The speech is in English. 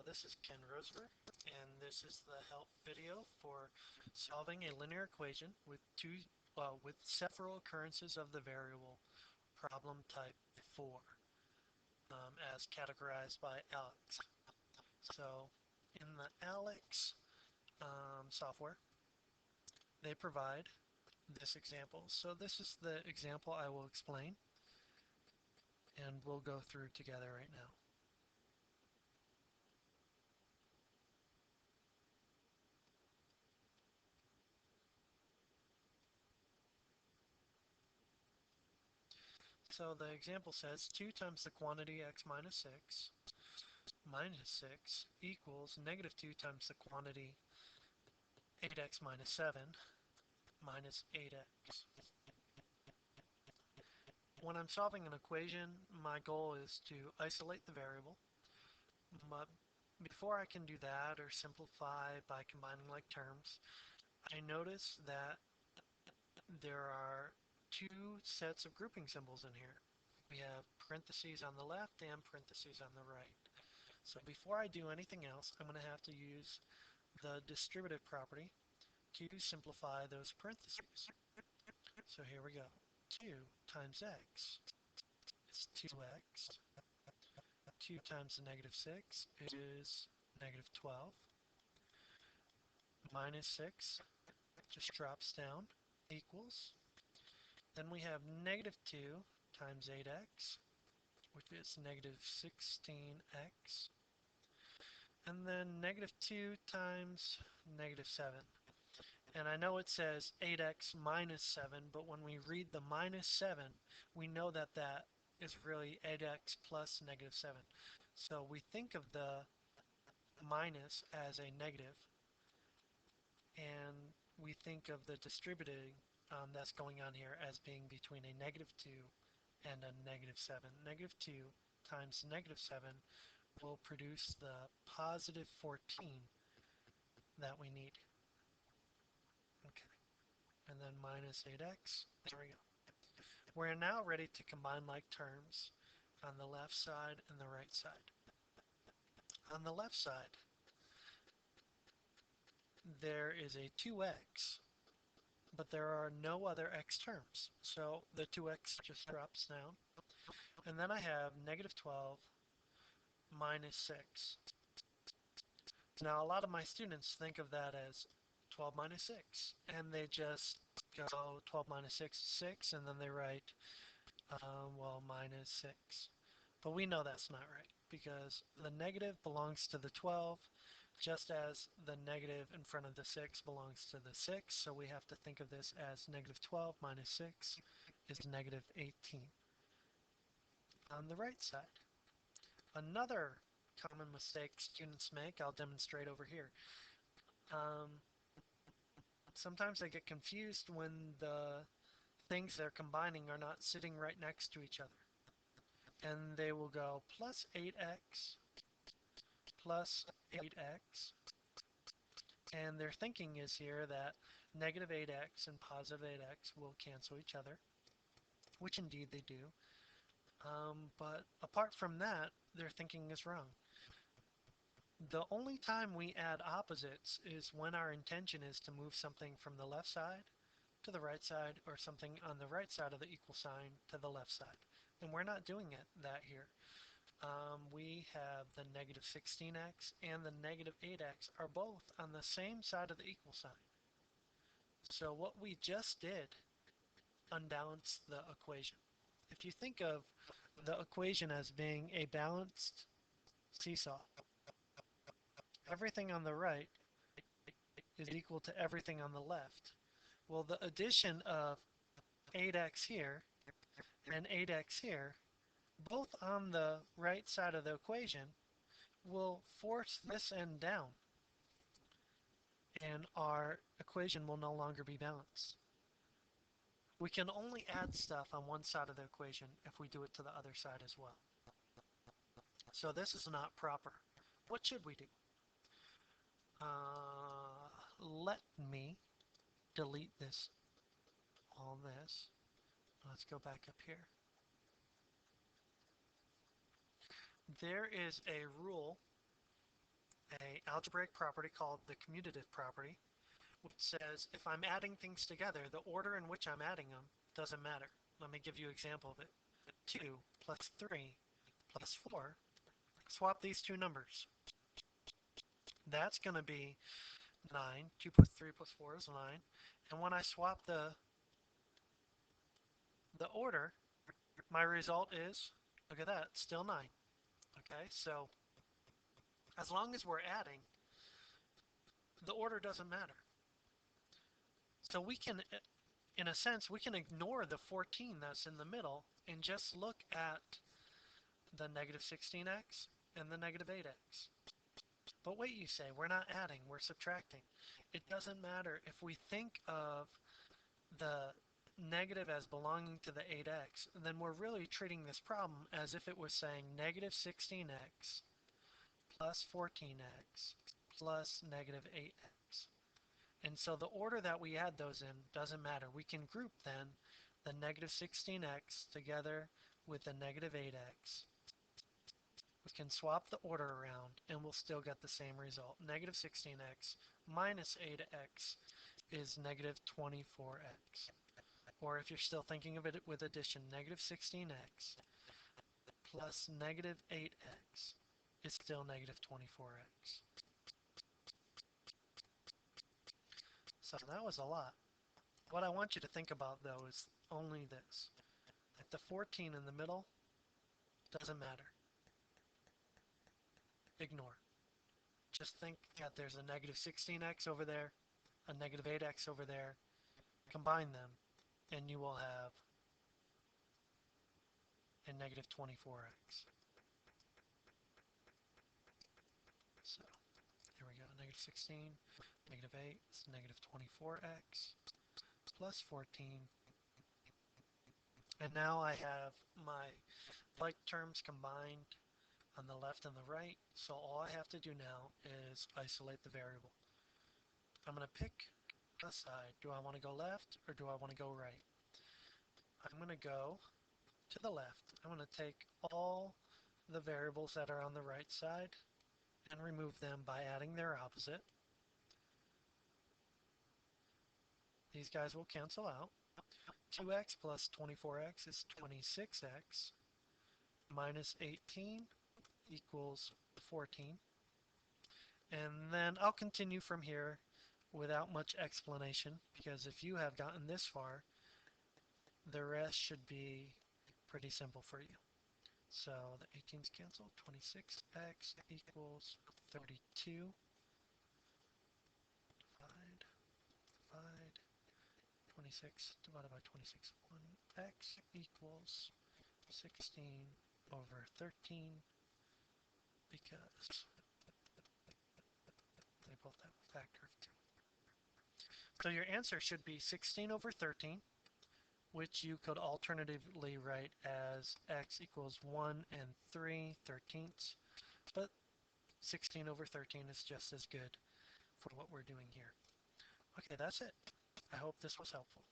This is Ken Rosever, and this is the help video for solving a linear equation with with several occurrences of the variable, problem type 4, as categorized by ALEKS. So, in the ALEKS software, they provide this example. So this is the example I will explain, and we'll go through together right now. So the example says 2 times the quantity x minus 6 equals negative 2 times the quantity 8x minus 7 minus 8x. When I'm solving an equation, my goal is to isolate the variable. But before I can do that or simplify by combining like terms, I notice that there are two sets of grouping symbols in here. We have parentheses on the left and parentheses on the right. So before I do anything else, I'm going to have to use the distributive property to simplify those parentheses. So here we go. 2 times x is 2x. 2 times the negative 6 is negative 12. Minus 6 just drops down, equals. Then we have negative 2 times 8x, which is negative 16x. And then negative 2 times negative 7. And I know it says 8x minus 7, but when we read the minus 7, we know that that is really 8x plus negative 7. So we think of the minus as a negative, and we think of the distributing that's going on here as being between a negative 2 and a negative 7. Negative 2 times negative 7 will produce the positive 14 that we need. Okay, and then minus 8x. There we go. We're now ready to combine like terms on the left side and the right side. On the left side, there is a 2x, but there are no other x terms. So the 2x just drops down. And then I have negative 12 minus 6. Now a lot of my students think of that as 12 minus 6, and they just go 12 minus 6 is 6, and then they write, well, minus 6. But we know that's not right, because the negative belongs to the 12, just as the negative in front of the 6 belongs to the 6, so we have to think of this as negative 12 minus 6 is negative 18. On the right side, another common mistake students make, I'll demonstrate over here. Sometimes they get confused when the things they're combining are not sitting right next to each other. And they will go plus 8x plus 8x. And their thinking is here that negative 8x and positive 8x will cancel each other, which indeed they do. But apart from that, their thinking is wrong. The only time we add opposites is when our intention is to move something from the left side to the right side, or something on the right side of the equal sign to the left side. And we're not doing that here. We have the negative 16x and the negative 8x are both on the same side of the equal sign. So what we just did unbalanced the equation. If you think of the equation as being a balanced seesaw, everything on the right is equal to everything on the left. Well, the addition of 8x here and 8x here, both on the right side of the equation, will force this end down, and our equation will no longer be balanced. We can only add stuff on one side of the equation if we do it to the other side as well. So this is not proper. What should we do? Let me delete all this. Let's go back up here. There is a rule a algebraic property called the commutative property, which says if I'm adding things together, the order in which I'm adding them doesn't matter. Let me give you an example of it. 2 plus 3 plus 4, swap these two numbers. That's going to be 9. 2 plus 3 plus 4 is 9. And when I swap the order, my result is, look at that, still 9. Okay, so as long as we're adding, the order doesn't matter. So we can, in a sense, we can ignore the 14 that's in the middle and just look at the negative 16x and the negative 8x. But wait, you say, we're not adding, we're subtracting. It doesn't matter if we think of the negative as belonging to the 8x, then we're really treating this problem as if it was saying negative 16x plus 14x plus negative 8x. And so the order that we add those in doesn't matter. We can group then the negative 16x together with the negative 8x. We can swap the order around and we'll still get the same result. Negative 16x minus 8x is negative 24x. Or if you're still thinking of it with addition, negative 16x plus negative 8x is still negative 24x. So that was a lot. What I want you to think about though is only this. That the 14 in the middle doesn't matter. Ignore. Just think that there's a negative 16x over there, a negative 8x over there. Combine them and you will have a negative 24x. So here we go, negative 16, negative 8 is negative 24x plus 14. And now I have my like terms combined on the left and the right. So all I have to do now is isolate the variable. I'm going to pick a side. Do I want to go left or do I want to go right? I'm going to go to the left. I'm going to take all the variables that are on the right side and remove them by adding their opposite. These guys will cancel out. 2x plus 24x is 26x minus 18 equals 14. And then I'll continue from here without much explanation, because if you have gotten this far, the rest should be pretty simple for you. So the 18's cancel. 26x equals 32. Divide 26 divided by 26. 1x equals 16 over 13, because they both have a factor of 2. So your answer should be 16 over 13, which you could alternatively write as x equals 1 and 3/13, but 16 over 13 is just as good for what we're doing here. Okay, that's it. I hope this was helpful.